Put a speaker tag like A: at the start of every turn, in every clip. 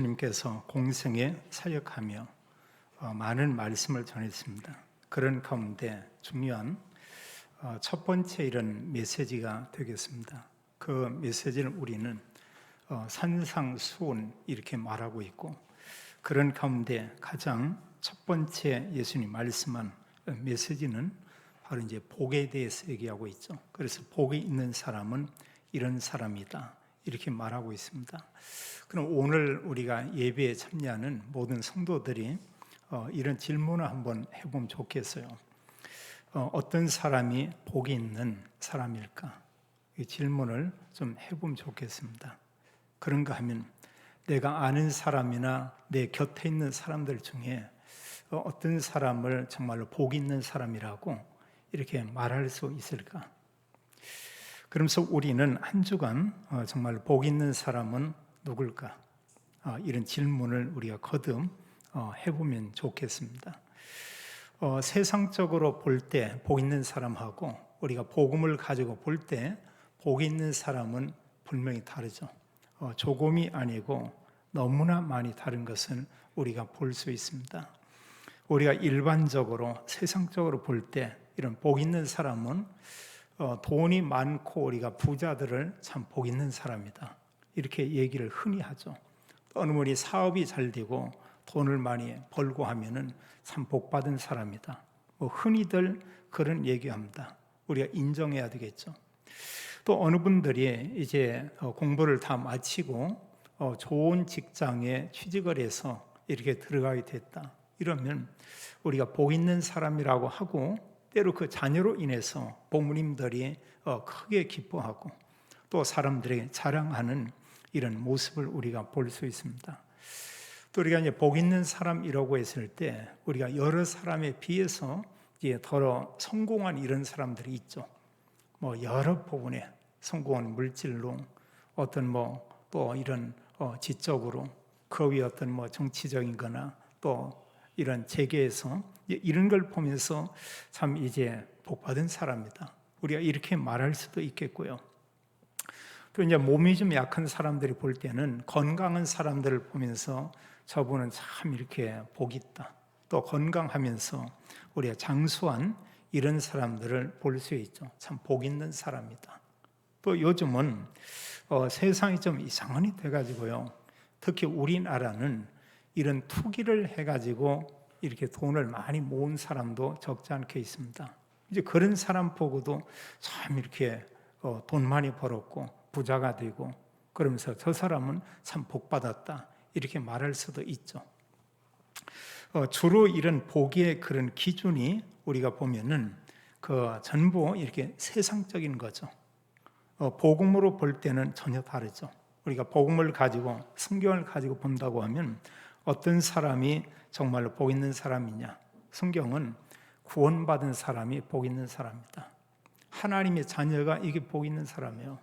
A: 님께서 공생에 사역하며 많은 말씀을 전했습니다. 그런 가운데 중요한 첫 번째 이런 메시지가 되겠습니다. 그 메시지를 우리는 산상수훈 이렇게 말하고 있고, 그런 가운데 가장 첫 번째 예수님 말씀한 메시지는 바로 이제 복에 대해서 얘기하고 있죠. 그래서 복이 있는 사람은 이런 사람이다 이렇게 말하고 있습니다. 그럼 오늘 우리가 예배에 참여하는 모든 성도들이 이런 질문을 한번 해보면 좋겠어요. 어떤 사람이 복이 있는 사람일까? 이 질문을 좀 해보면 좋겠습니다. 그런가 하면 내가 아는 사람이나 내 곁에 있는 사람들 중에 어떤 사람을 정말로 복 있는 사람이라고 이렇게 말할 수 있을까? 그러면서 우리는 한 주간 정말 복 있는 사람은 누굴까? 이런 질문을 우리가 거듭 해보면 좋겠습니다. 세상적으로 볼 때 복 있는 사람하고 우리가 복음을 가지고 볼 때 복 있는 사람은 분명히 다르죠. 조금이 아니고 너무나 많이 다른 것은 우리가 볼 수 있습니다. 우리가 일반적으로 세상적으로 볼 때 이런 복 있는 사람은 돈이 많고 우리가 부자들을 참 복 있는 사람이다 이렇게 얘기를 흔히 하죠. 어느 분이 사업이 잘 되고 돈을 많이 벌고 하면은 참 복 받은 사람이다. 흔히들 그런 얘기합니다. 우리가 인정해야 되겠죠. 또 어느 분들이 이제 공부를 다 마치고 좋은 직장에 취직을 해서 이렇게 들어가게 됐다. 이러면 우리가 복 있는 사람이라고 하고, 때로 그 자녀로 인해서 부모님들이 크게 기뻐하고 또 사람들에게 자랑하는 이런 모습을 우리가 볼 수 있습니다. 또 우리가 이제 복 있는 사람이라고 했을 때 우리가 여러 사람에 비해서 이제 더 성공한 이런 사람들이 있죠. 여러 부분에 성공한 물질로, 어떤 또 이런 지적으로, 그 위에 어떤 정치적인 거나 또 이런 재계에서 이런 걸 보면서 참 이제 복 받은 사람이다 우리가 이렇게 말할 수도 있겠고요. 또 이제 몸이 좀 약한 사람들이 볼 때는 건강한 사람들을 보면서 저분은 참 이렇게 복이 있다. 또 건강하면서 우리가 장수한 이런 사람들을 볼 수 있죠. 참 복 있는 사람이다. 또 요즘은 세상이 좀 이상한이 돼가지고요. 특히 우리나라는 이런 투기를 해가지고 이렇게 돈을 많이 모은 사람도 적지 않게 있습니다. 이제 그런 사람 보고도 참 이렇게 돈 많이 벌었고 부자가 되고 그러면서 저 사람은 참 복 받았다 이렇게 말할 수도 있죠. 주로 이런 복의 그런 기준이 우리가 보면은 전부 이렇게 세상적인 거죠. 복음으로 볼 때는 전혀 다르죠. 우리가 복음을 가지고 성경을 가지고 본다고 하면 어떤 사람이 정말로 복 있는 사람이냐? 성경은 구원받은 사람이 복 있는 사람이다. 하나님의 자녀가 이게 복 있는 사람이에요.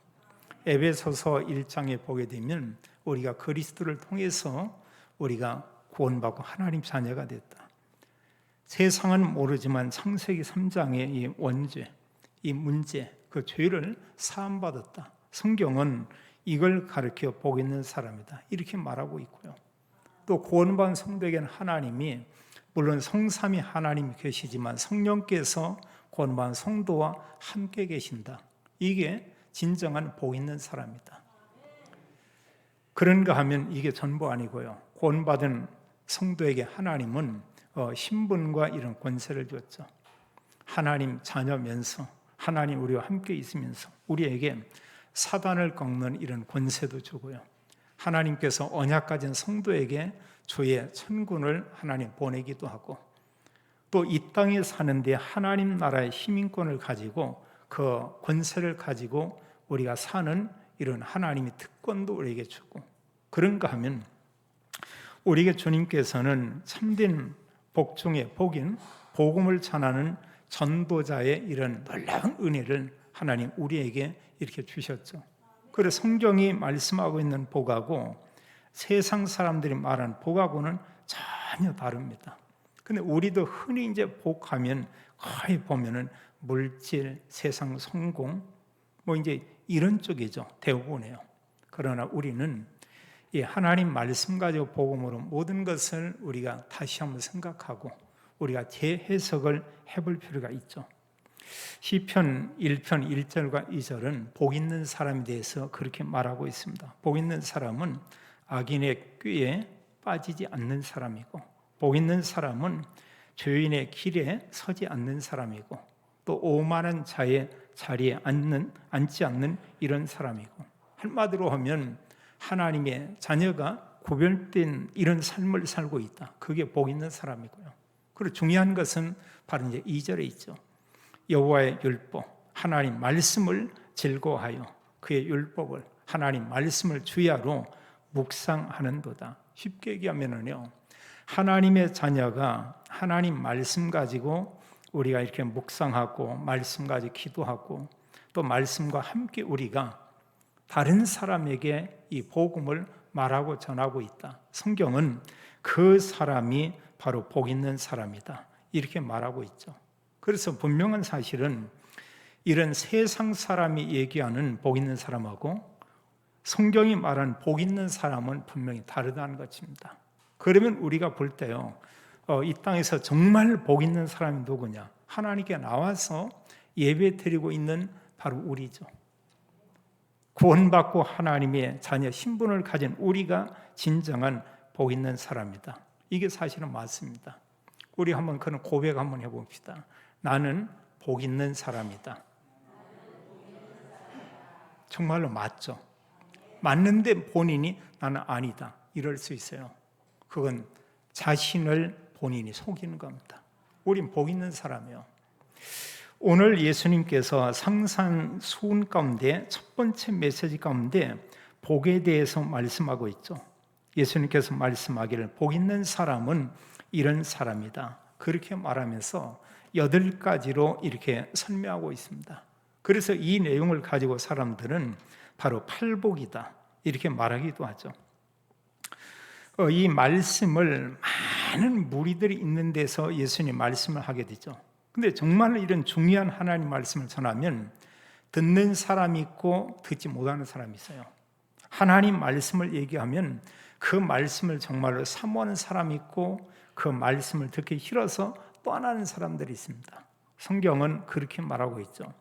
A: 에베소서 1장에 보게 되면 우리가 그리스도를 통해서 우리가 구원받고 하나님 자녀가 됐다. 세상은 모르지만 창세기 3장의 이 원죄, 이 문제, 그 죄를 사함받았다. 성경은 이걸 가르쳐 복 있는 사람이다 이렇게 말하고 있고요. 또 구원받은 성도에게는 하나님이, 물론 성삼위 하나님이 계시지만 성령께서 구원받은 성도와 함께 계신다. 이게 진정한 복 있는 사람이다. 그런가 하면 이게 전부 아니고요. 구원받은 성도에게 하나님은 신분과 이런 권세를 줬죠. 하나님 자녀면서 하나님 우리와 함께 있으면서 우리에게 사단을 꺾는 이런 권세도 주고요. 하나님께서 언약 가진 성도에게 주의 천군을 하나님 보내기도 하고, 또 이 땅에 사는데 하나님 나라의 시민권을 가지고 그 권세를 가지고 우리가 사는 이런 하나님의 특권도 우리에게 주고, 그런가 하면 우리에게 주님께서는 참된 복 중에 복인 복음을 전하는 전도자의 이런 놀라운 은혜를 하나님 우리에게 이렇게 주셨죠. 그래서 성경이 말씀하고 있는 복하고 세상 사람들이 말하는 복하고는 전혀 다릅니다. 근데 우리도 흔히 이제 복하면 거의 보면은 물질, 세상 성공, 이제 이런 쪽이죠. 대부분이에요. 그러나 우리는 이 하나님 말씀 가지고 복음으로 모든 것을 우리가 다시 한번 생각하고 우리가 재해석을 해볼 필요가 있죠. 시편 1편 1절과 2절은 복 있는 사람에 대해서 그렇게 말하고 있습니다. 복 있는 사람은 악인의 꾀에 빠지지 않는 사람이고, 복 있는 사람은 죄인의 길에 서지 않는 사람이고, 또 오만한 자의 자리에 앉지 않는 이런 사람이고, 한마디로 하면 하나님의 자녀가 구별된 이런 삶을 살고 있다. 그게 복 있는 사람이고요. 그리고 중요한 것은 바로 이제 2절에 있죠. 여호와의 율법, 하나님 말씀을 즐거워하여 그의 율법을, 하나님 말씀을 주야로 묵상하는도다. 쉽게 얘기하면은요, 하나님의 자녀가 하나님 말씀 가지고 우리가 이렇게 묵상하고 말씀 가지고 기도하고 또 말씀과 함께 우리가 다른 사람에게 이 복음을 말하고 전하고 있다. 성경은 그 사람이 바로 복 있는 사람이다. 이렇게 말하고 있죠. 그래서 분명한 사실은 이런 세상 사람이 얘기하는 복 있는 사람하고 성경이 말하는 복 있는 사람은 분명히 다르다는 것입니다. 그러면 우리가 볼 때요, 이 땅에서 정말 복 있는 사람이 누구냐? 하나님께 나와서 예배 드리고 있는 바로 우리죠. 구원받고 하나님의 자녀 신분을 가진 우리가 진정한 복 있는 사람이다. 이게 사실은 맞습니다. 우리 한번 그런 고백 한번 해봅시다. 나는 복 있는 사람이다. 정말로 맞죠. 맞는데 본인이 나는 아니다. 이럴 수 있어요. 그건 자신을 본인이 속이는 겁니다. 우린 복 있는 사람이에요. 오늘 예수님께서 상산수훈 가운데 첫 번째 메시지 가운데 복에 대해서 말씀하고 있죠. 예수님께서 말씀하기를 복 있는 사람은 이런 사람이다. 그렇게 말하면서 8가지로 이렇게 설명하고 있습니다. 그래서 이 내용을 가지고 사람들은 바로 팔복이다 이렇게 말하기도 하죠. 이 말씀을 많은 무리들이 있는 데서 예수님 말씀을 하게 되죠. 근데 정말 이런 중요한 하나님 말씀을 전하면 듣는 사람이 있고 듣지 못하는 사람이 있어요. 하나님 말씀을 얘기하면 그 말씀을 정말로 사모하는 사람이 있고 그 말씀을 듣기 싫어서 떠나는 사람들이 있습니다. 성경은 그렇게 말하고 있죠.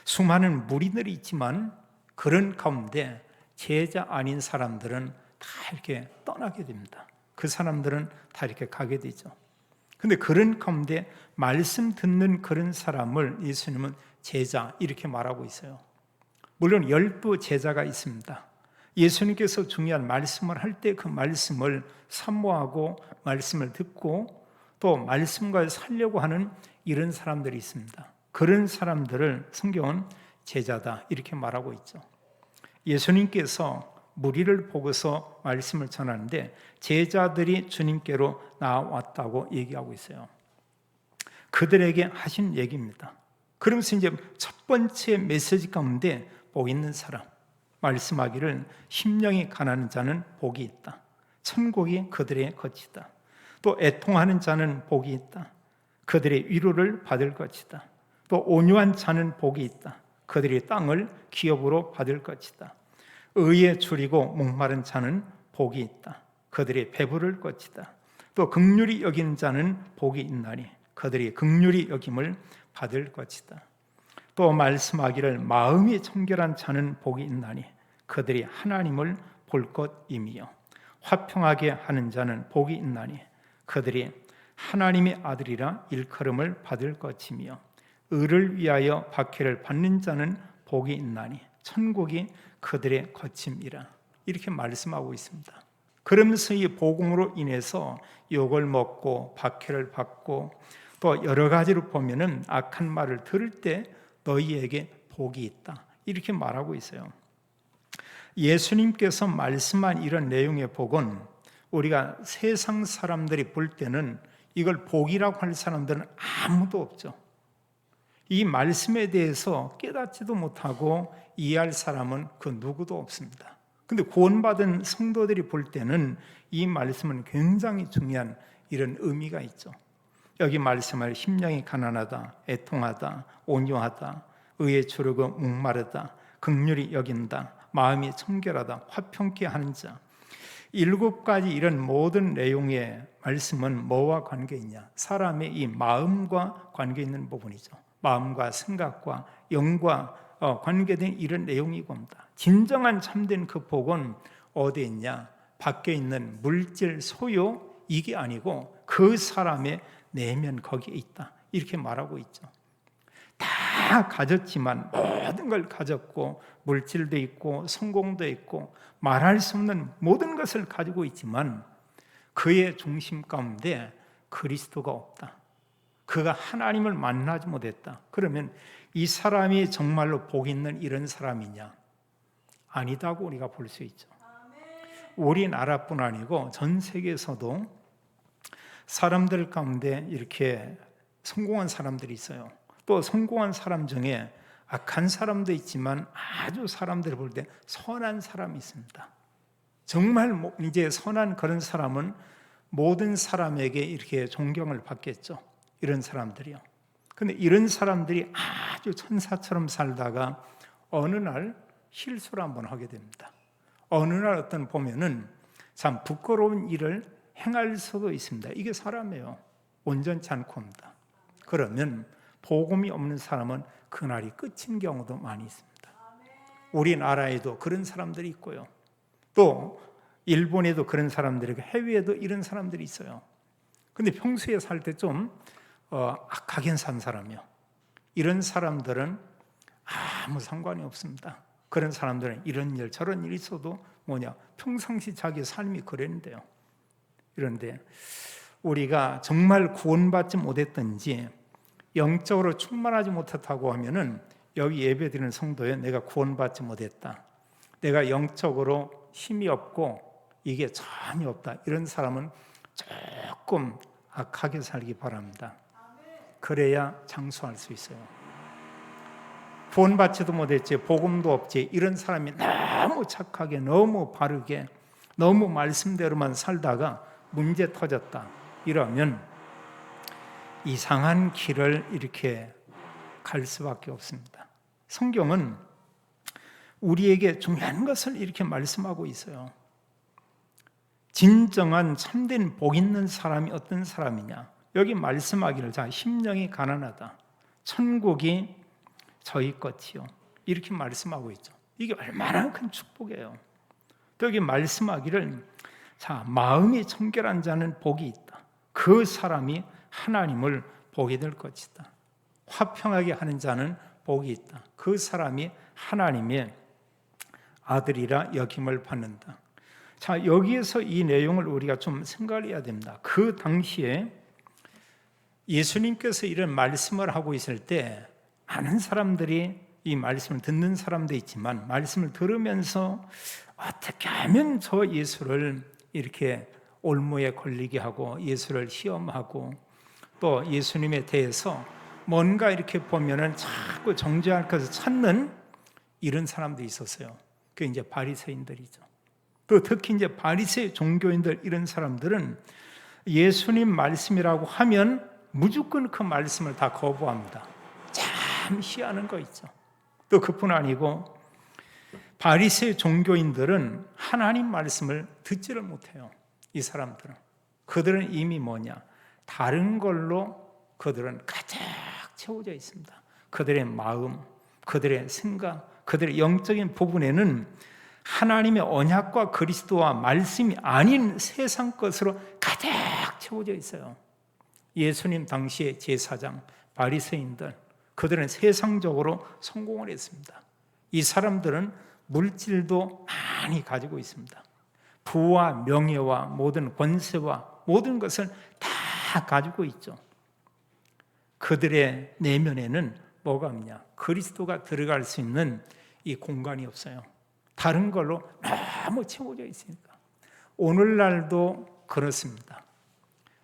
A: 수많은 무리들이 있지만 그런 가운데 제자 아닌 사람들은 다 이렇게 떠나게 됩니다. 그 사람들은 다 이렇게 가게 되죠. 근데 그런 가운데 말씀 듣는 그런 사람을 예수님은 제자 이렇게 말하고 있어요. 물론 12 제자가 있습니다. 예수님께서 중요한 말씀을 할 때 그 말씀을 사모하고 말씀을 듣고 또 말씀과 살려고 하는 이런 사람들이 있습니다. 그런 사람들을 성경은 제자다 이렇게 말하고 있죠. 예수님께서 무리를 보고서 말씀을 전하는데 제자들이 주님께로 나왔다고 얘기하고 있어요. 그들에게 하신 얘기입니다. 그러면서 이제 첫 번째 메시지 가운데 복 있는 사람 말씀하기를 심령이 가난한 자는 복이 있다. 천국이 그들의 것이다. 또 애통하는 자는 복이 있다. 그들의 위로를 받을 것이다. 또 온유한 자는 복이 있다. 그들이 땅을 기업으로 받을 것이다. 의에 줄이고 목마른 자는 복이 있다. 그들이 배부를 것이다. 또 긍휼히 여기는 자는 복이 있나니 그들이 긍휼히 여김을 받을 것이다. 또 말씀하기를 마음이 청결한 자는 복이 있나니 그들이 하나님을 볼 것임이요 화평하게 하는 자는 복이 있나니 그들이 하나님의 아들이라 일컬음을 받을 것이며 의를 위하여 박해를 받는 자는 복이 있나니 천국이 그들의 거침이라 이렇게 말씀하고 있습니다. 그러면서 이 복음으로 인해서 욕을 먹고 박해를 받고 또 여러 가지로 보면은 악한 말을 들을 때 너희에게 복이 있다 이렇게 말하고 있어요. 예수님께서 말씀한 이런 내용의 복은 우리가 세상 사람들이 볼 때는 이걸 복이라고 할 사람들은 아무도 없죠. 이 말씀에 대해서 깨닫지도 못하고 이해할 사람은 그 누구도 없습니다. 근데 구원받은 성도들이 볼 때는 이 말씀은 굉장히 중요한 이런 의미가 있죠. 여기 말씀을 심령이 가난하다, 애통하다, 온유하다, 의에 주르고 목마르다, 긍휼히 여긴다, 마음이 청결하다, 화평케 하는 자. 7가지 이런 모든 내용의 말씀은 뭐와 관계 있냐? 사람의 이 마음과 관계 있는 부분이죠. 마음과 생각과 영과 관계된 이런 내용이 겁니다. 진정한 참된 그 복은 어디에 있냐? 밖에 있는 물질 소유 이게 아니고 그 사람의 내면 거기에 있다. 이렇게 말하고 있죠. 다 가졌지만 모든 걸 가졌고 물질도 있고 성공도 있고 말할 수 없는 모든 것을 가지고 있지만 그의 중심 가운데 그리스도가 없다. 그가 하나님을 만나지 못했다. 그러면 이 사람이 정말로 복 있는 이런 사람이냐? 아니다고 우리가 볼 수 있죠. 우리나라뿐 아니고 전 세계에서도 사람들 가운데 이렇게 성공한 사람들이 있어요. 또 성공한 사람 중에 악한 사람도 있지만 아주 사람들을 볼 때 선한 사람이 있습니다. 정말 이제 선한 그런 사람은 모든 사람에게 이렇게 존경을 받겠죠. 이런 사람들이요. 근데 이런 사람들이 아주 천사처럼 살다가 어느 날 실수를 한번 하게 됩니다. 어느 날 어떤 보면은 참 부끄러운 일을 행할 수도 있습니다. 이게 사람이에요. 온전치 않고 합니다. 그러면 복음이 없는 사람은 그날이 끝인 경우도 많이 있습니다. 우리나라에도 그런 사람들이 있고요. 또 일본에도 그런 사람들이 있고 해외에도 이런 사람들이 있어요. 근데 평소에 살 때 좀 악하게 산 사람이요. 이런 사람들은 아무 상관이 없습니다. 그런 사람들은 이런 일 저런 일이 있어도 평상시 자기 삶이 그랬는데요. 그런데 우리가 정말 구원받지 못했든지 영적으로 충만하지 못했다고 하면은 여기 예배드리는 성도에 내가 구원받지 못했다, 내가 영적으로 힘이 없고 이게 전혀 없다, 이런 사람은 조금 악하게 살기 바랍니다. 그래야 장수할 수 있어요. 구원받지도 못했지, 복음도 없지, 이런 사람이 너무 착하게, 너무 바르게, 너무 말씀대로만 살다가 문제 터졌다 이러면 이상한 길을 이렇게 갈 수밖에 없습니다. 성경은 우리에게 중요한 것을 이렇게 말씀하고 있어요. 진정한 참된 복 있는 사람이 어떤 사람이냐? 여기 말씀하기를 심령이 가난하다, 천국이 저희 것이요, 이렇게 말씀하고 있죠. 이게 얼마나 큰 축복이에요. 또 여기 말씀하기를 마음이 청결한 자는 복이 있다. 그 사람이 하나님을 보게 될 것이다. 화평하게 하는 자는 복이 있다. 그 사람이 하나님의 아들이라 여김을 받는다. 여기에서 이 내용을 우리가 좀 생각을 해야 됩니다. 그 당시에 예수님께서 이런 말씀을 하고 있을 때 많은 사람들이 이 말씀을 듣는 사람도 있지만 말씀을 들으면서 어떻게 하면 저 예수를 이렇게 올무에 걸리게 하고 예수를 시험하고 또 예수님에 대해서 뭔가 이렇게 보면은 자꾸 정죄할 것을 찾는 이런 사람도 있었어요. 그게 이제 바리새인들이죠. 또 특히 이제 바리새 종교인들, 이런 사람들은 예수님 말씀이라고 하면 무조건 그 말씀을 다 거부합니다. 참 희한한 거 있죠. 또 그뿐 아니고 바리새 종교인들은 하나님 말씀을 듣지를 못해요. 이 사람들은, 그들은 이미 다른 걸로 그들은 가득 채워져 있습니다. 그들의 마음, 그들의 생각, 그들의 영적인 부분에는 하나님의 언약과 그리스도와 말씀이 아닌 세상 것으로 가득 채워져 있어요. 예수님 당시의 제사장, 바리새인들, 그들은 세상적으로 성공을 했습니다. 이 사람들은 물질도 많이 가지고 있습니다. 부와 명예와 모든 권세와 모든 것을 다 가지고 있죠. 그들의 내면에는 뭐가 없냐? 그리스도가 들어갈 수 있는 이 공간이 없어요. 다른 걸로 너무 채워져 있으니까. 오늘날도 그렇습니다.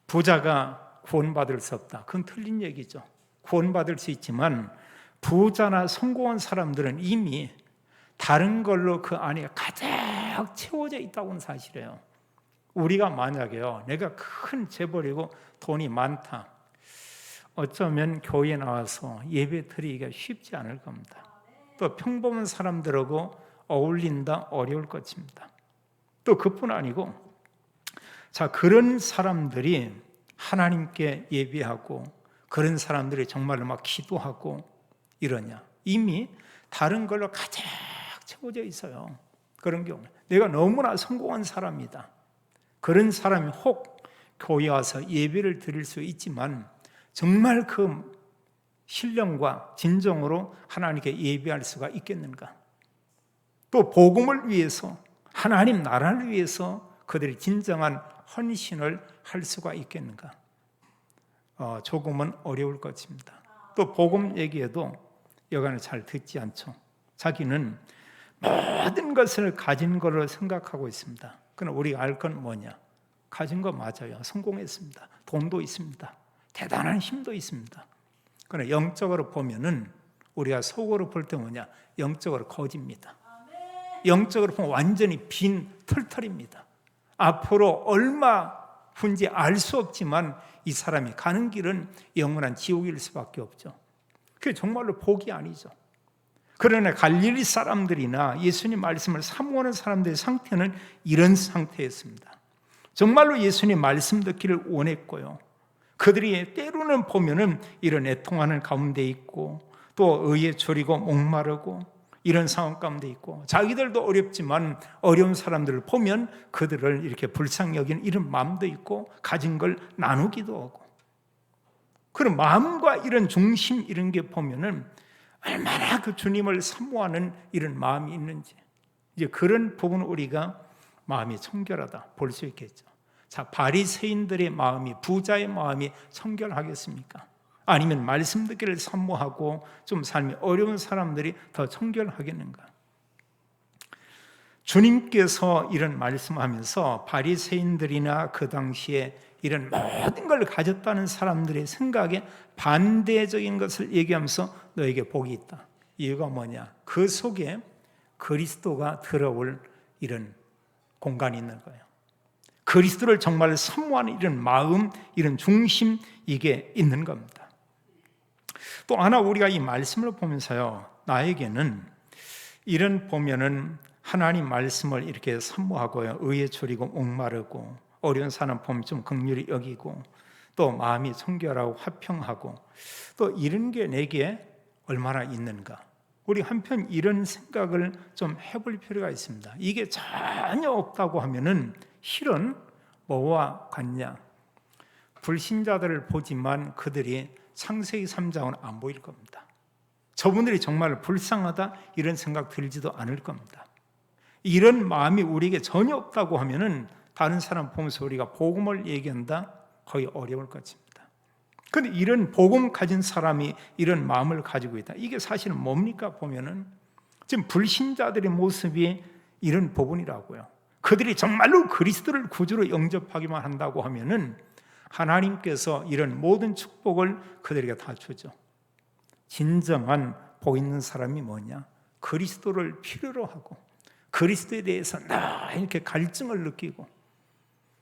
A: 부자가 구원받을 수 없다, 그건 틀린 얘기죠. 구원받을 수 있지만 부자나 성공한 사람들은 이미 다른 걸로 그 안에 가득 채워져 있다고는 사실이에요. 우리가 만약에요, 내가 큰 재벌이고 돈이 많다, 어쩌면 교회에 나와서 예배 드리기가 쉽지 않을 겁니다. 또 평범한 사람들하고 어울린다 어려울 것입니다. 또 그뿐 아니고, 자, 그런 사람들이 하나님께 예배하고 그런 사람들이 정말로 막 기도하고 이러냐? 이미 다른 걸로 가득 채워져 있어요. 그런 경우 내가 너무나 성공한 사람이다. 그런 사람이 혹 교회 와서 예배를 드릴 수 있지만 정말 그 신령과 진정으로 하나님께 예배할 수가 있겠는가? 또 복음을 위해서, 하나님 나라를 위해서 그들이 진정한 헌신을 할 수가 있겠는가? 조금은 어려울 것입니다. 또 복음 얘기에도 여간을 잘 듣지 않죠. 자기는 모든 것을 가진 것으로 생각하고 있습니다. 그러나 우리가 알 건 뭐냐? 가진 거 맞아요. 성공했습니다. 돈도 있습니다. 대단한 힘도 있습니다. 그러나 영적으로 보면은 우리가 속으로 볼 때 뭐냐? 영적으로 거짓입니다. 영적으로 보면 완전히 빈 털털입니다. 앞으로 얼마 훈지 알 수 없지만 이 사람이 가는 길은 영원한 지옥일 수밖에 없죠. 그게 정말로 복이 아니죠. 그러나 갈릴리 사람들이나 예수님 말씀을 사모하는 사람들의 상태는 이런 상태였습니다. 정말로 예수님 말씀 듣기를 원했고요. 그들이 때로는 보면은 이런 애통하는 가운데 있고 또 의에 졸이고 목마르고 이런 상황 가운데 있고 자기들도 어렵지만 어려운 사람들을 보면 그들을 이렇게 불쌍히 여기는 이런 마음도 있고 가진 걸 나누기도 하고 그런 마음과 이런 중심 이런 게 보면은 얼마나 그 주님을 사모하는 이런 마음이 있는지 이제 그런 부분을 우리가 마음이 청결하다 볼 수 있겠죠. 자, 바리새인들의 마음이 부자의 마음이 청결하겠습니까? 아니면 말씀 듣기를 사모하고 좀 삶이 어려운 사람들이 더 청결하겠는가? 주님께서 이런 말씀하면서 바리새인들이나 그 당시에 이런 모든 걸 가졌다는 사람들의 생각에 반대적인 것을 얘기하면서 너에게 복이 있다. 이유가 뭐냐? 그 속에 그리스도가 들어올 이런 공간이 있는 거예요. 그리스도를 정말 사모하는 이런 마음, 이런 중심 이게 있는 겁니다. 또 하나 우리가 이 말씀을 보면서요, 나에게는 이런 보면은 하나님 말씀을 이렇게 사모하고요, 의에 졸이고 목마르고 어려운 사람 보면 좀 긍휼히 여기고 또 마음이 청결하고 화평하고 또 이런 게 내게 얼마나 있는가? 우리 한편 이런 생각을 좀 해볼 필요가 있습니다. 이게 전혀 없다고 하면은 실은 뭐와 같냐? 불신자들을 보지만 그들이 창세기 3장은 안 보일 겁니다. 저분들이 정말 불쌍하다 이런 생각 들지도 않을 겁니다. 이런 마음이 우리에게 전혀 없다고 하면은 다른 사람 보면서 우리가 복음을 얘기한다 거의 어려울 것입니다. 그런데 이런 복음 가진 사람이 이런 마음을 가지고 있다. 이게 사실은 뭡니까 보면은 지금 불신자들의 모습이 이런 부분이라고요. 그들이 정말로 그리스도를 구주로 영접하기만 한다고 하면은 하나님께서 이런 모든 축복을 그들에게 다 주죠. 진정한 복 있는 사람이 뭐냐? 그리스도를 필요로 하고 그리스도에 대해서 나 이렇게 갈증을 느끼고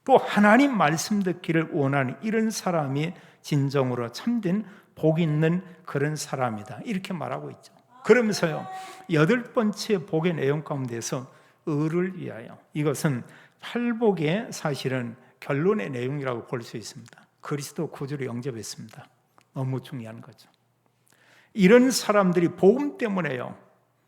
A: 또 하나님 말씀 듣기를 원하는 이런 사람이 진정으로 참된 복 있는 그런 사람이다. 이렇게 말하고 있죠. 그러면서요, 8번째 복의 내용 가운데서 의를 위하여, 이것은 팔복의 사실은 결론의 내용이라고 볼 수 있습니다. 그리스도 구주로 영접했습니다. 너무 중요한 거죠. 이런 사람들이 복음 때문에요,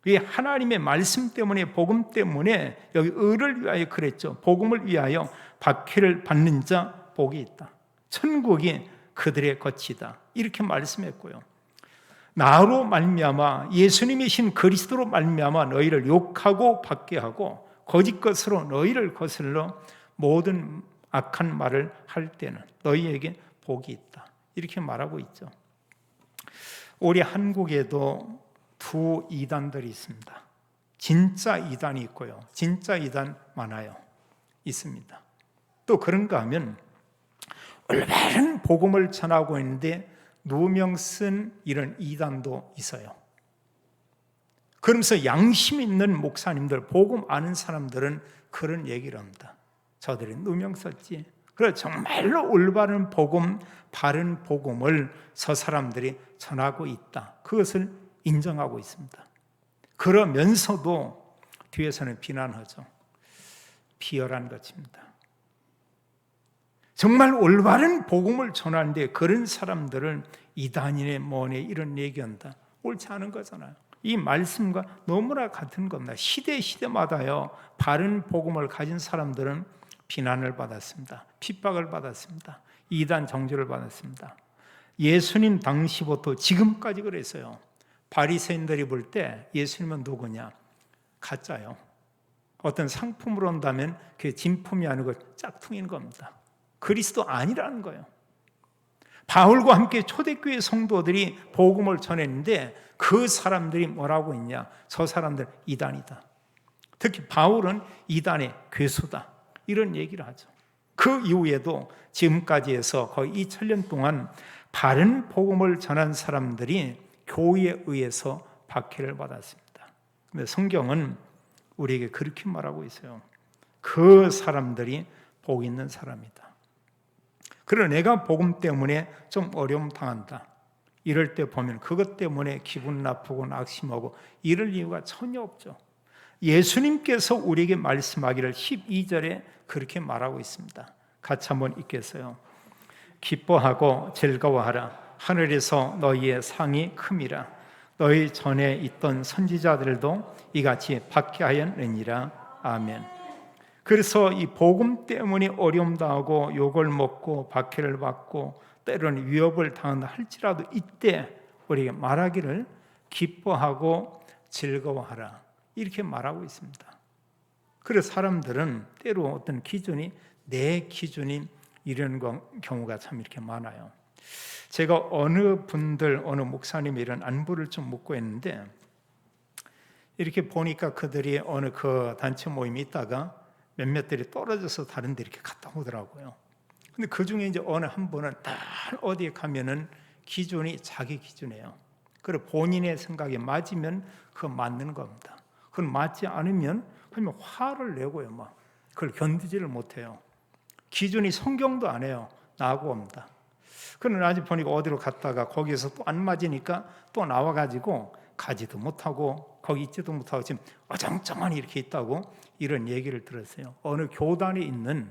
A: 이 하나님의 말씀 때문에 복음 때문에 여기 의를 위하여 그랬죠. 복음을 위하여 박해를 받는 자 복이 있다. 천국이 그들의 것이다. 이렇게 말씀했고요. 나로 말미암아 예수님이신 그리스도로 말미암아 너희를 욕하고 박해하고 거짓 것으로 너희를 거슬러 모든 악한 말을 할 때는 너희에게 복이 있다. 이렇게 말하고 있죠. 우리 한국에도 두 이단들이 있습니다. 진짜 이단이 있고요, 진짜 이단 많아요. 있습니다. 또 그런가 하면 올바른 복음을 전하고 있는데 누명 쓴 이런 이단도 있어요. 그러면서 양심 있는 목사님들, 복음 아는 사람들은 그런 얘기를 합니다. 저들이 누명 썼지. 그래 정말로 올바른 복음, 바른 복음을 저 사람들이 전하고 있다. 그것을 인정하고 있습니다. 그러면서도 뒤에서는 비난하죠. 비열한 것입니다. 정말 올바른 복음을 전하는데 그런 사람들을 이단이네 뭐네 이런 얘기한다. 옳지 않은 거잖아요. 이 말씀과 너무나 같은 겁니다. 시대마다요 바른 복음을 가진 사람들은 비난을 받았습니다. 핍박을 받았습니다. 이단 정죄를 받았습니다. 예수님 당시부터 지금까지 그랬어요. 바리새인들이 볼 때 예수님은 누구냐? 가짜요. 어떤 상품으로 온다면 그게 진품이 아니고 짝퉁인 겁니다. 그리스도 아니라는 거예요. 바울과 함께 초대교회 성도들이 복음을 전했는데 그 사람들이 뭐라고 했냐? 저 사람들 이단이다. 특히 바울은 이단의 괴수다. 이런 얘기를 하죠. 그 이후에도 지금까지 해서 거의 2000년 동안 바른 복음을 전한 사람들이 교회에 의해서 박해를 받았습니다. 근데 성경은 우리에게 그렇게 말하고 있어요. 그 사람들이 복 있는 사람이다. 그러나 내가 복음 때문에 좀 어려움 당한다. 이럴 때 보면 그것 때문에 기분 나쁘고 낙심하고 이럴 이유가 전혀 없죠. 예수님께서 우리에게 말씀하기를 12절에 그렇게 말하고 있습니다. 같이 한번 읽겠어요. 기뻐하고 즐거워하라. 하늘에서 너희의 상이 큼이라. 너희 전에 있던 선지자들도 이같이 박해하였느니라. 아멘. 그래서 이 복음 때문에 어려움 당하고 욕을 먹고 박해를 받고 때로는 위협을 당한다 할지라도 이때 우리에게 말하기를 기뻐하고 즐거워하라. 이렇게 말하고 있습니다. 그래서 사람들은 때로 어떤 기준이 내 기준인 이런 경우가 참 이렇게 많아요. 제가 어느 목사님이 이런 안부를 좀 묻고 했는데 이렇게 보니까 그들이 어느 그 단체 모임에 있다가 몇몇들이 떨어져서 다른 데 이렇게 갔다 오더라고요. 근데 그 중에 이제 어느 한 분은 다 어디에 가면은 기준이 자기 기준이에요. 그리고 본인의 생각에 맞으면 그거 맞는 겁니다. 그건 맞지 않으면 그러면 화를 내고요. 막 그걸 견디지를 못해요. 기준이 성경도 안 해요. 나하고 옵니다. 그러나 아직 보니까 어디로 갔다가 거기에서 또 안 맞으니까 또 나와가지고 가지도 못하고 거기 있지도 못하고 지금 어정쩡하니 이렇게 있다고 이런 얘기를 들었어요. 어느 교단에 있는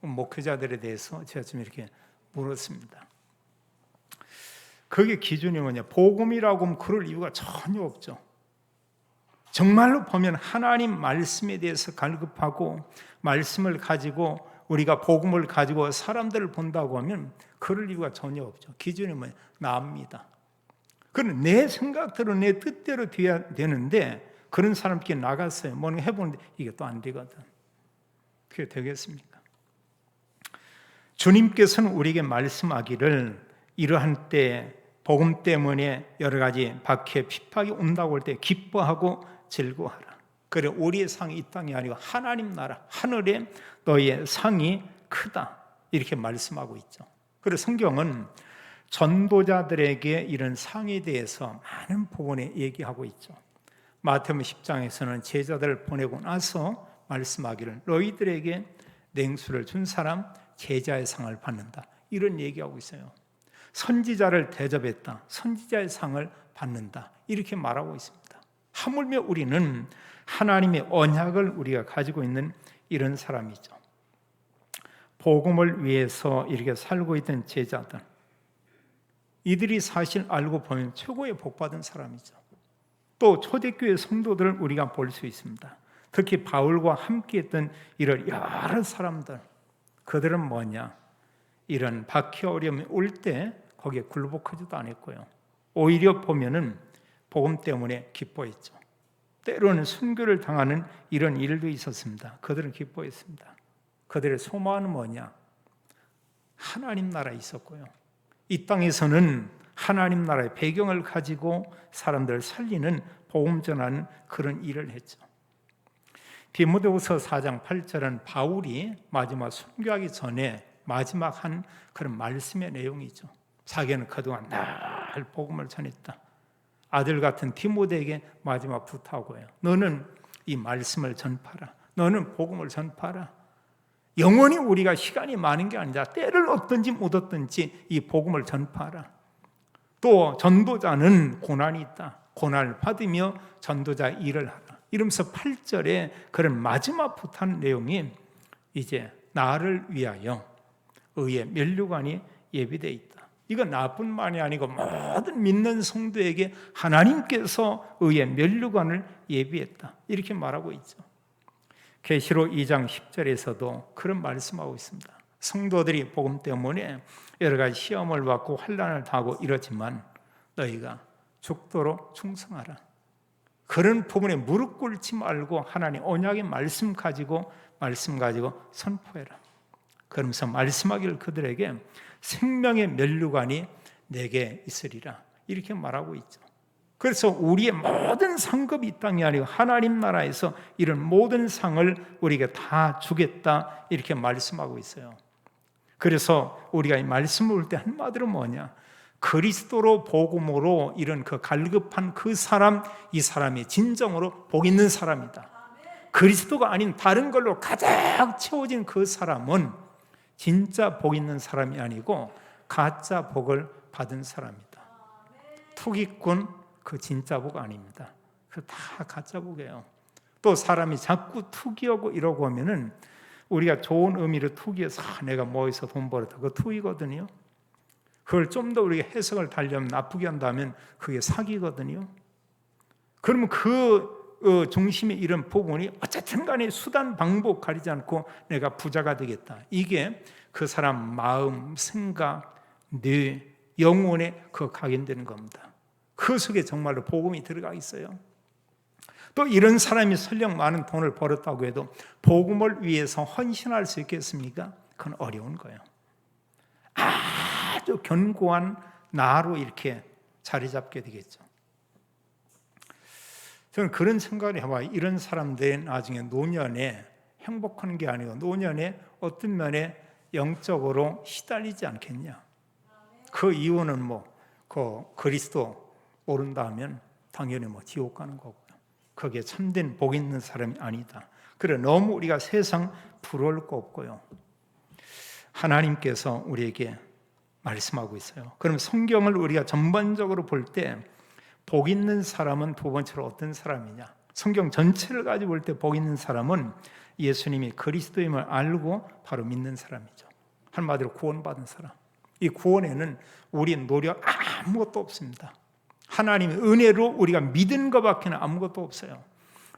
A: 목회자들에 대해서 제가 좀 이렇게 물었습니다. 그게 기준이 뭐냐? 복음이라고 하면 그럴 이유가 전혀 없죠. 정말로 보면 하나님 말씀에 대해서 갈급하고 말씀을 가지고 우리가 복음을 가지고 사람들을 본다고 하면 그럴 이유가 전혀 없죠. 기준이 뭐냐? 나입니다. 그럼 내 생각대로 내 뜻대로 돼야 되는데 그런 사람께 나갔어요. 뭔가 해보는데 이게 또 안 되거든. 그게 되겠습니까? 주님께서는 우리에게 말씀하기를 이러한 때 복음 때문에 여러 가지 박해, 핍박이 온다고 할 때 기뻐하고 즐거워하라. 그래 우리의 상이 이 땅이 아니고 하나님 나라, 하늘에 너희의 상이 크다. 이렇게 말씀하고 있죠. 그래서 성경은 전도자들에게 이런 상에 대해서 많은 부분에 얘기하고 있죠. 마태복음 10장에서는 제자들을 보내고 나서 말씀하기를 너희들에게 냉수를 준 사람 제자의 상을 받는다. 이런 얘기하고 있어요. 선지자를 대접했다. 선지자의 상을 받는다. 이렇게 말하고 있습니다. 하물며 우리는 하나님의 언약을 우리가 가지고 있는 이런 사람이죠. 복음을 위해서 이렇게 살고 있던 제자들, 이들이 사실 알고 보면 최고의 복받은 사람이죠. 또 초대교회 성도들을 우리가 볼 수 있습니다. 특히 바울과 함께했던 이런 여러 사람들, 그들은 뭐냐? 이런 박해 어려움이 올 때 거기에 굴복하지도 않았고요. 오히려 보면은 복음 때문에 기뻐했죠. 때로는 순교를 당하는 이런 일도 있었습니다. 그들은 기뻐했습니다. 그들의 소망은 뭐냐? 하나님 나라에 있었고요. 이 땅에서는 하나님 나라의 배경을 가지고 사람들을 살리는 복음 전하는 그런 일을 했죠. 디모데후서 4장 8절은 바울이 마지막 순교하기 전에 마지막 한 그런 말씀의 내용이죠. 자기는 그동안 늘 복음을 전했다. 아들 같은 디모데에게 마지막 부탁하고요. 너는 이 말씀을 전파라. 너는 복음을 전파라. 영원히 우리가 시간이 많은 게 아니라 때를 얻든지 못 얻든지 이 복음을 전파하라. 또 전도자는 고난이 있다. 고난을 받으며 전도자 일을 하라. 이러면서 8절에 그런 마지막부터 한 내용이 이제 나를 위하여 의의 면류관이 예비되어 있다. 이건 나뿐만이 아니고 모든 믿는 성도에게 하나님께서 의의 면류관을 예비했다. 이렇게 말하고 있죠. 계시록 2장 10절에서도 그런 말씀하고 있습니다. 성도들이 복음 때문에 여러 가지 시험을 받고 환난을 당하고 이러지만 너희가 죽도록 충성하라. 그런 부분에 무릎 꿇지 말고 하나님 언약의 말씀 가지고 선포해라. 그러면서 말씀하기를 그들에게 생명의 면류관이 내게 있으리라. 이렇게 말하고 있죠. 그래서 우리의 모든 상급이 이 땅이 아니고 하나님 나라에서 이런 모든 상을 우리에게 다 주겠다. 이렇게 말씀하고 있어요. 그래서 우리가 이 말씀을 볼 때 한마디로 뭐냐? 그리스도로 복음으로 이런 그 갈급한 그 사람, 이 사람이 진정으로 복 있는 사람이다. 그리스도가 아닌 다른 걸로 가득 채워진 그 사람은 진짜 복 있는 사람이 아니고 가짜 복을 받은 사람이다. 투기꾼 그 진짜 복 아닙니다. 그 다 가짜 복이에요. 또 사람이 자꾸 투기하고 이러고 하면은 우리가 좋은 의미로 투기해서 내가 뭐해서 돈 벌었다. 그거 투기거든요. 그걸 좀 더 우리가 해석을 달려면 나쁘게 한다면 그게 사기거든요. 그러면 그 중심에 이런 부분이 어쨌든 간에 수단 방법 가리지 않고 내가 부자가 되겠다. 이게 그 사람 마음, 생각, 뇌, 영혼에 그 각인되는 겁니다. 그 속에 정말로 복음이 들어가 있어요. 또 이런 사람이 설령 많은 돈을 벌었다고 해도 복음을 위해서 헌신할 수 있겠습니까? 그건 어려운 거예요. 아주 견고한 나로 이렇게 자리 잡게 되겠죠. 저는 그런 생각을 해봐요. 이런 사람들이 나중에 노년에 행복한 게 아니고 노년에 어떤 면에 영적으로 시달리지 않겠냐. 그 이유는 그 그리스도 모른다 하면 당연히 지옥 가는 거고요. 그게 참된 복 있는 사람이 아니다. 그래 너무 우리가 세상 부러울 거 없고요. 하나님께서 우리에게 말씀하고 있어요. 그럼 성경을 우리가 전반적으로 볼 때 복 있는 사람은 두 번째로 어떤 사람이냐? 성경 전체를 가지고 볼 때 복 있는 사람은 예수님이 그리스도임을 알고 바로 믿는 사람이죠. 한마디로 구원받은 사람. 이 구원에는 우리 노력 아무것도 없습니다. 하나님의 은혜로 우리가 믿은 것밖에 아무것도 없어요.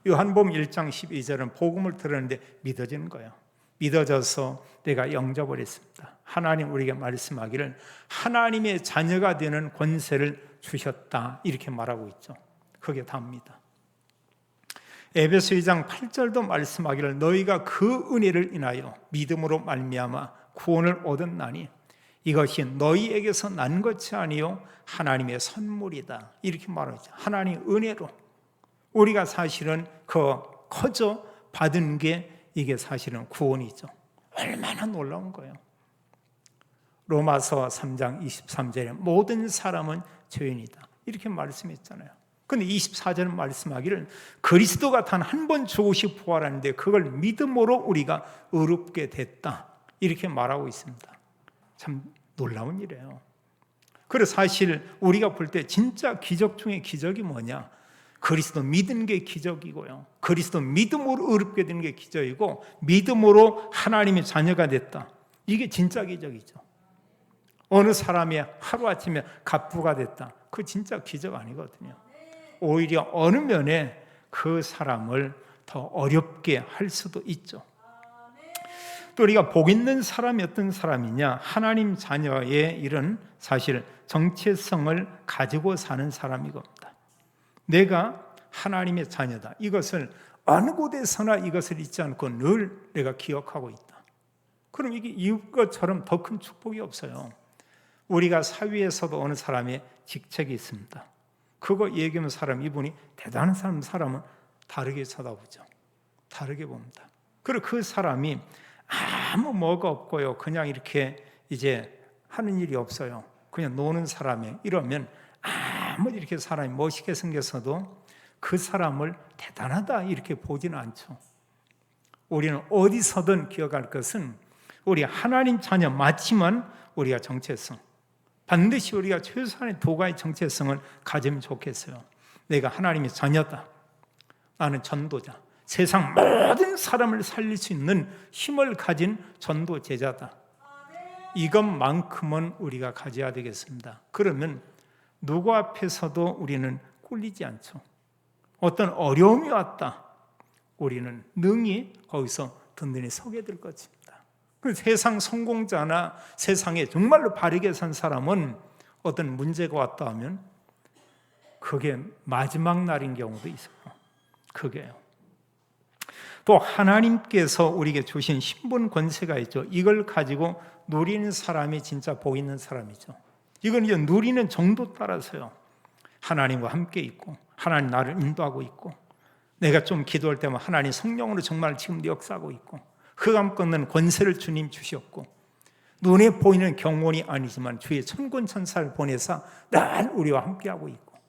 A: 요한복음 1장 12절은 복음을 들었는데 믿어지는 거예요. 믿어져서 내가 영접을 했습니다. 하나님 우리에게 말씀하기를 하나님의 자녀가 되는 권세를 주셨다. 이렇게 말하고 있죠. 그게 답니다. 에베소 2장 8절도 말씀하기를 너희가 그 은혜를 인하여 믿음으로 말미암아 구원을 얻었나니 이것이 너희에게서 난 것이 아니요 하나님의 선물이다. 이렇게 말하죠. 하나님의 은혜로 우리가 사실은 그 커져 받은 게 이게 사실은 구원이죠. 얼마나 놀라운 거예요. 로마서 3장 23절에 모든 사람은 죄인이다. 이렇게 말씀했잖아요. 근데 24절은 말씀하기를 그리스도가 단 한 번 죽으시고 부활하는데 그걸 믿음으로 우리가 의롭게 됐다. 이렇게 말하고 있습니다. 참 놀라운 일이에요. 그래서 사실 우리가 볼 때 진짜 기적 중에 기적이 뭐냐? 그리스도 믿은 게 기적이고요. 그리스도 믿음으로 의롭게 되는 게 기적이고 믿음으로 하나님의 자녀가 됐다. 이게 진짜 기적이죠. 어느 사람이 하루아침에 갑부가 됐다. 그 진짜 기적 아니거든요. 오히려 어느 면에 그 사람을 더 어렵게 할 수도 있죠. 또 우리가 복 있는 사람이 어떤 사람이냐? 하나님 자녀의 이런 사실 정체성을 가지고 사는 사람이겁니다. 내가 하나님의 자녀다. 이것을 어느 곳에서나 이것을 잊지 않고 늘 내가 기억하고 있다. 그럼 이게 이것처럼 더 큰 축복이 없어요. 우리가 사회에서도 어느 사람의 직책이 있습니다. 그거 얘기하면 이분이 대단한 사람은 다르게 쳐다보죠. 다르게 봅니다. 그리고 그 사람이 아무 뭐가 없고요. 그냥 이렇게 이제 하는 일이 없어요. 그냥 노는 사람이 이러면 아무리 이렇게 사람이 멋있게 생겼어도 그 사람을 대단하다 이렇게 보지는 않죠. 우리는 어디서든 기억할 것은 우리 하나님 자녀 맞지만 우리가 정체성 반드시 우리가 최소한의 두 가지 정체성을 가지면 좋겠어요. 내가 하나님의 자녀다. 나는 전도자, 세상 모든 사람을 살릴 수 있는 힘을 가진 전도 제자다. 이것만큼은 우리가 가져야 되겠습니다. 그러면 누구 앞에서도 우리는 꿀리지 않죠. 어떤 어려움이 왔다, 우리는 능히 거기서 든든히 서게 될 것입니다. 그 세상 성공자나 세상에 정말로 바르게 산 사람은 어떤 문제가 왔다 하면 그게 마지막 날인 경우도 있어요. 그게요. 또 하나님께서 우리에게 주신 신분 권세가 있죠. 이걸 가지고 누리는 사람이 진짜 복 있는 사람이죠. 이건 이제 누리는 정도 따라서요. 하나님과 함께 있고 하나님 나를 인도하고 있고 내가 좀 기도할 때면 하나님 성령으로 정말 지금 역사하고 있고 흑암 끊는 권세를 주님 주셨고 눈에 보이는 경원이 아니지만 주의 천군 천사를 보내사 늘 우리와 함께하고 있고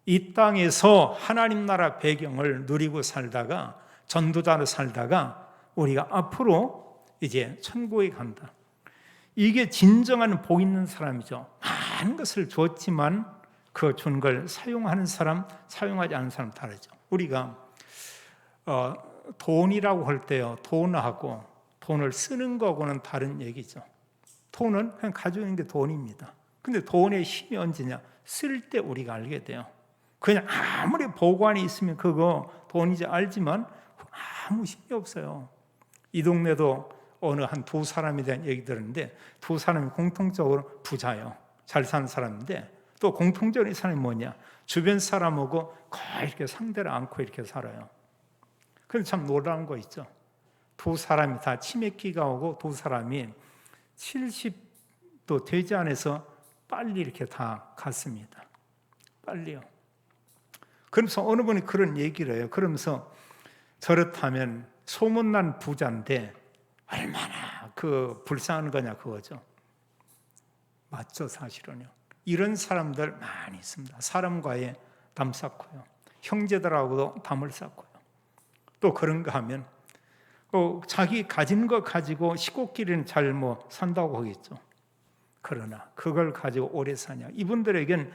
A: 이 땅에서 하나님 나라 배경을 누리고 살다가 전도자로 살다가 우리가 앞으로 이제 천국에 간다. 이게 진정한 복 있는 사람이죠. 많은 것을 줬지만 그 준 걸 사용하는 사람, 사용하지 않는 사람 다르죠. 우리가 돈이라고 할 때요, 돈하고 돈을 쓰는 거하고는 다른 얘기죠. 돈은 그냥 가지고 있는 게 돈입니다. 근데 돈의 힘이 언제냐? 쓸 때 우리가 알게 돼요. 그냥 아무리 보관이 있으면 그거 돈이지 알지만 아무 힘이 없어요. 이 동네도 어느 한 두 사람에 대한 얘기 들었는데 두 사람이 공통적으로 부자예요. 잘 사는 사람인데 또 공통적인 사람이 뭐냐? 주변 사람하고 거의 이렇게 상대를 안고 이렇게 살아요. 그럼 참 놀라운 거 있죠. 두 사람이 다 치매기가 오고 두 사람이 70도 되지 않아서 빨리 이렇게 다 갔습니다. 빨리요. 그러면서 어느 분이 그런 얘기를 해요. 그러면서 저렇다면 소문난 부자인데 얼마나 그 불쌍한 거냐 그거죠. 맞죠, 사실은요. 이런 사람들 많이 있습니다. 사람과의 담 쌓고요. 형제들하고도 담을 쌓고요. 또 그런가 하면 자기 가진 거 가지고 식구끼리는 잘 산다고 하겠죠. 그러나 그걸 가지고 오래 사냐? 이분들에겐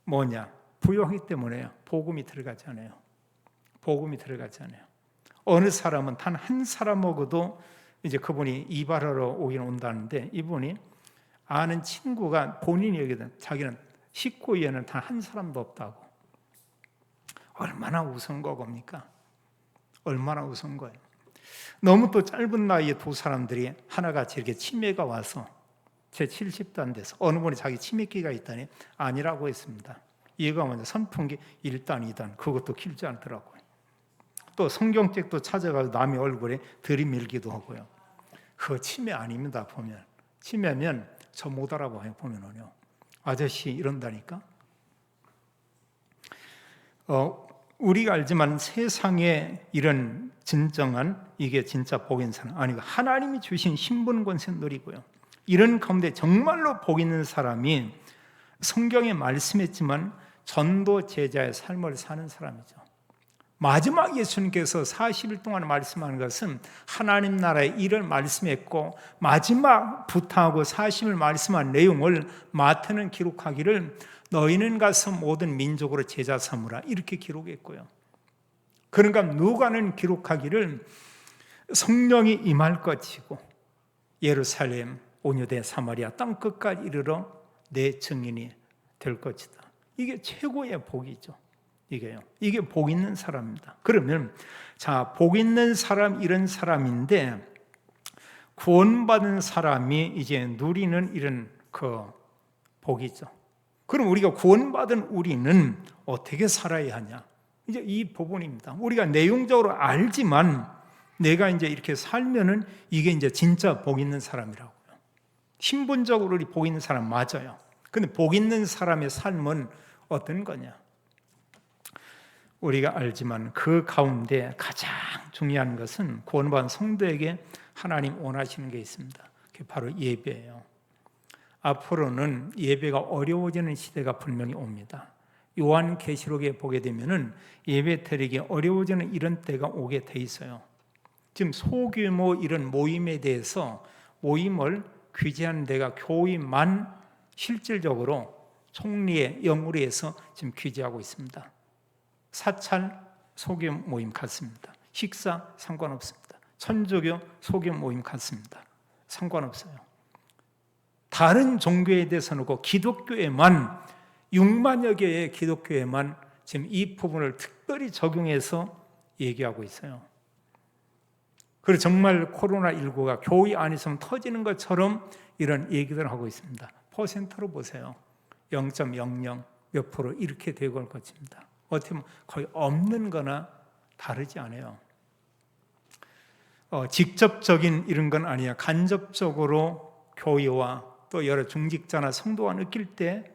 A: 뭐냐? 부유하기 때문에요. 복음이 들어가지 않아요. 복음이 들어가지 않아요. 어느 사람은 단 한 사람 먹어도 이제 그분이 이발하러 오긴 온다는데 이분이 아는 친구가 본인이 얘기하던 자기는 식구 위에는 단 한 사람도 없다고. 얼마나 우스운 겁니까? 얼마나 우스운 거예요. 너무 또 짧은 나이에 두 사람들이 하나같이 이렇게 치매가 와서 제 70도 안 돼서 어느 분이 자기 치매기가 있다니 아니라고 했습니다. 얘가 먼저 선풍기 1단, 2단 그것도 길지 않더라고요. 또 성경책도 찾아가서 남의 얼굴에 들이밀기도 하고요. 그거 치매 아닙니다. 보면 치매면 저 못 알아봐요. 보면은요. 아저씨 이런다니까. 우리가 알지만 세상에 이런 진정한 이게 진짜 복인 사람 아니고 하나님이 주신 신분 권세 누리고요. 이런 가운데 정말로 복 있는 사람이 성경에 말씀했지만 전도 제자의 삶을 사는 사람이죠. 마지막 예수님께서 40일 동안 말씀하는 것은 하나님 나라의 일을 말씀했고 마지막 부탁하고 40일 말씀한 내용을 마태는 기록하기를 너희는 가서 모든 민족으로 제자 삼으라 이렇게 기록했고요. 그러니까 누가는 기록하기를 성령이 임할 것이고 예루살렘, 온유대, 사마리아 땅 끝까지 이르러 내 증인이 될 것이다. 이게 최고의 복이죠. 이게 복 있는 사람입니다. 그러면 자, 복 있는 사람 이런 사람인데 구원받은 사람이 이제 누리는 이런 그 복이죠. 그럼 우리가 구원받은 우리는 어떻게 살아야 하냐? 이제 이 부분입니다. 우리가 내용적으로 알지만 내가 이제 이렇게 살면은 이게 이제 진짜 복 있는 사람이라고요. 신분적으로 우리 복 있는 사람 맞아요. 근데 복 있는 사람의 삶은 어떤 거냐? 우리가 알지만 그 가운데 가장 중요한 것은 구원받은 성도에게 하나님 원하시는 게 있습니다. 그게 바로 예배예요. 앞으로는 예배가 어려워지는 시대가 분명히 옵니다. 요한계시록에 보게 되면은 예배 드리기 어려워지는 이런 때가 오게 돼 있어요. 지금 소규모 이런 모임에 대해서 모임을 규제하는 데가 교회만 실질적으로 총리의 영으로 해서 지금 규제하고 있습니다. 사찰, 소규모 모임 같습니다. 식사 상관없습니다. 천주교 소규모 모임 같습니다. 상관없어요. 다른 종교에 대해서는 그 기독교에만 6만여 개의 기독교에만 지금 이 부분을 특별히 적용해서 얘기하고 있어요. 그리고 정말 코로나19가 교회 안에서 터지는 것처럼 이런 얘기들을 하고 있습니다. 퍼센트로 보세요. 0.00 몇 프로 이렇게 되고 올 것입니다. 어떻게 보면 거의 없는 거나 다르지 않아요. 직접적인 이런 건 아니야. 간접적으로 교회와 또 여러 중직자나 성도가 느낄 때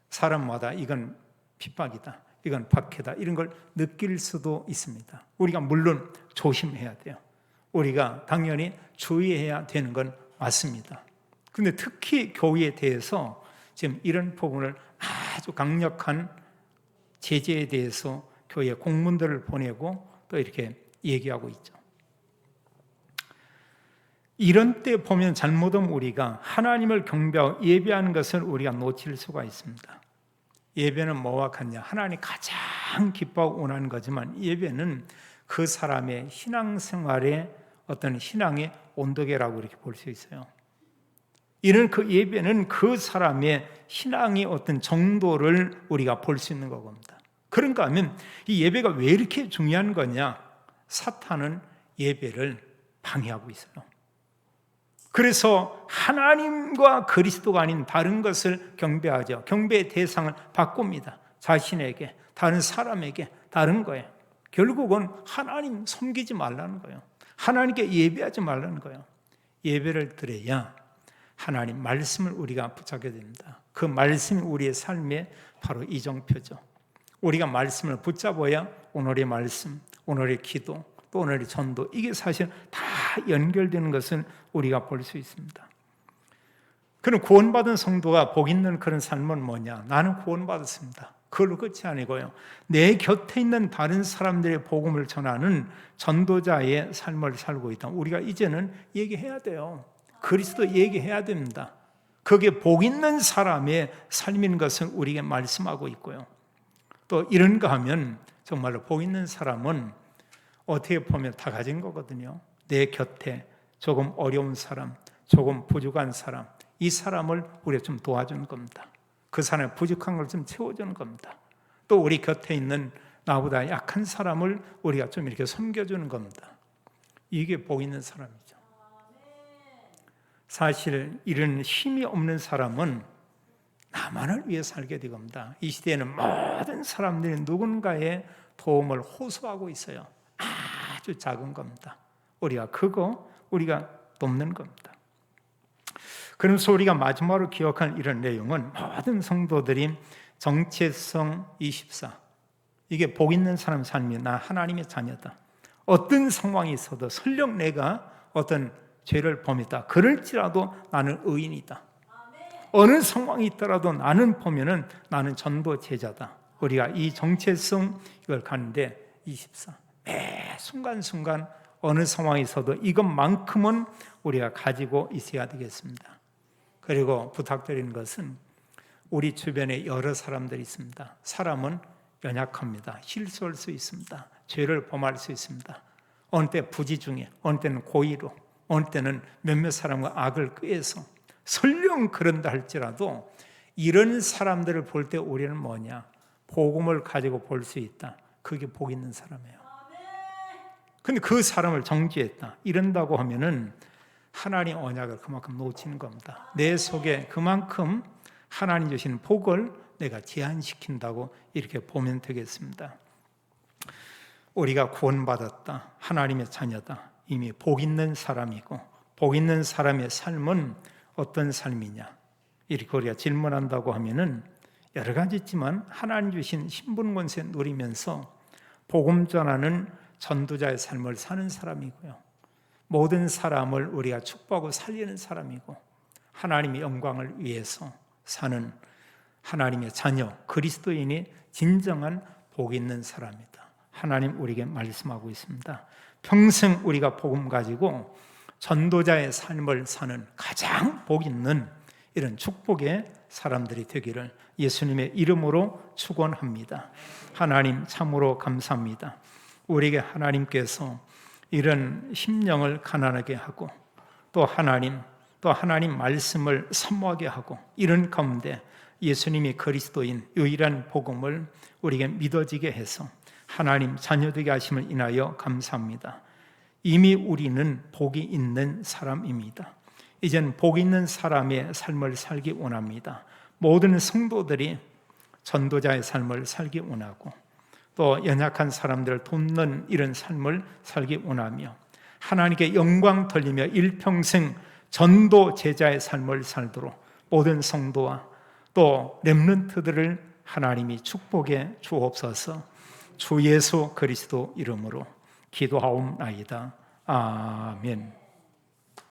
A: 사람마다 이건 핍박이다, 이건 박해다, 이런 걸 느낄 수도 있습니다. 우리가 물론 조심해야 돼요. 우리가 당연히 주의해야 되는 건 맞습니다. 그런데 특히 교회에 대해서 지금 이런 부분을 아주 강력한 제재에 대해서 교회 공문들을 보내고 또 이렇게 얘기하고 있죠. 이런 때 보면 잘못하면 우리가 하나님을 경배하고 예배하는 것을 우리가 놓칠 수가 있습니다. 예배는 뭐와 같냐? 하나님이 가장 기뻐하고 원하는 거지만 예배는 그 사람의 신앙생활의 어떤 신앙의 온도계라고 이렇게 볼 수 있어요. 이런 그 예배는 그 사람의 신앙의 어떤 정도를 우리가 볼 수 있는 겁니다. 그런가 하면 이 예배가 왜 이렇게 중요한 거냐? 사탄은 예배를 방해하고 있어요. 그래서 하나님과 그리스도가 아닌 다른 것을 경배하죠. 경배의 대상을 바꿉니다. 자신에게, 다른 사람에게, 다른 거예요. 결국은 하나님 섬기지 말라는 거예요. 하나님께 예배하지 말라는 거예요. 예배를 드려야 하나님 말씀을 우리가 붙잡게 됩니다. 그 말씀이 우리의 삶의 바로 이정표죠. 우리가 말씀을 붙잡아야 오늘의 말씀, 오늘의 기도, 또 오늘의 전도, 이게 사실 다 연결되는 것은 우리가 볼 수 있습니다. 그럼 구원받은 성도가 복 있는 그런 삶은 뭐냐? 나는 구원받았습니다. 그걸로 끝이 아니고요, 내 곁에 있는 다른 사람들의 복음을 전하는 전도자의 삶을 살고 있다. 우리가 이제는 얘기해야 돼요. 그리스도 얘기해야 됩니다. 그게 복 있는 사람의 삶인 것을 우리에게 말씀하고 있고요. 또 이런가 하면 정말로 복 있는 사람은 어떻게 보면 다 가진 거거든요. 내 곁에 조금 어려운 사람, 조금 부족한 사람, 이 사람을 우리가 좀 도와주는 겁니다. 그 사람의 부족한 걸 좀 채워주는 겁니다. 또 우리 곁에 있는 나보다 약한 사람을 우리가 좀 이렇게 섬겨주는 겁니다. 이게 복 있는 사람이죠. 사실 이런 힘이 없는 사람은 나만을 위해 살게 될 겁니다. 이 시대에는 모든 사람들이 누군가의 도움을 호소하고 있어요. 아주 작은 겁니다. 우리가 돕는 겁니다. 그러면서 우리가 마지막으로 기억할 이런 내용은 모든 성도들이 정체성 24, 이게 복 있는 사람 삶이 나 하나님의 자녀다. 어떤 상황이 있어도 설령 내가 어떤 죄를 범했다 그럴지라도 나는 의인이다. 어느 상황이 있더라도 나는 보면은 나는 전도 제자다. 우리가 이 정체성 이걸 가는데 24, 매 순간순간 어느 상황이 있어도 이것만큼은 우리가 가지고 있어야 되겠습니다. 그리고 부탁드리는 것은 우리 주변에 여러 사람들이 있습니다. 사람은 연약합니다. 실수할 수 있습니다. 죄를 범할 수 있습니다. 어느 때 부지중에, 어느 때는 고의로, 어느 때는 몇몇 사람과 악을 꾀해서, 설령 그런다 할지라도 이런 사람들을 볼 때 우리는 뭐냐? 복음을 가지고 볼 수 있다. 그게 복 있는 사람이에요. 근데 그 사람을 정죄했다 이런다고 하면은 하나님 언약을 그만큼 놓치는 겁니다. 내 속에 그만큼 하나님 주시는 복을 내가 제한시킨다고 이렇게 보면 되겠습니다. 우리가 구원받았다, 하나님의 자녀다, 이미 복 있는 사람이고, 복 있는 사람의 삶은 어떤 삶이냐 이렇게 우리가 질문한다고 하면은 여러 가지 있지만 하나님 주신 신분 권세 누리면서 복음 전하는 전도자의 삶을 사는 사람이고요, 모든 사람을 우리가 축복하고 살리는 사람이고, 하나님의 영광을 위해서 사는 하나님의 자녀 그리스도인이 진정한 복 있는 사람이다. 하나님 우리에게 말씀하고 있습니다. 평생 우리가 복음 가지고 전도자의 삶을 사는 가장 복 있는 이런 축복의 사람들이 되기를 예수님의 이름으로 축원합니다. 하나님 참으로 감사합니다. 우리에게 하나님께서 이런 심령을 가난하게 하고 또 하나님 말씀을 사모하게 하고 이런 가운데 예수님이 그리스도인 유일한 복음을 우리에게 믿어지게 해서 하나님 자녀되게 하심을 인하여 감사합니다. 이미 우리는 복이 있는 사람입니다. 이젠 복 있는 사람의 삶을 살기 원합니다. 모든 성도들이 전도자의 삶을 살기 원하고 또 연약한 사람들을 돕는 이런 삶을 살기 원하며 하나님께 영광 돌리며 일평생 전도 제자의 삶을 살도록 모든 성도와 또 렘넌트들을 하나님이 축복해 주옵소서. 주 예수 그리스도 이름으로 기도하옵나이다. 아멘.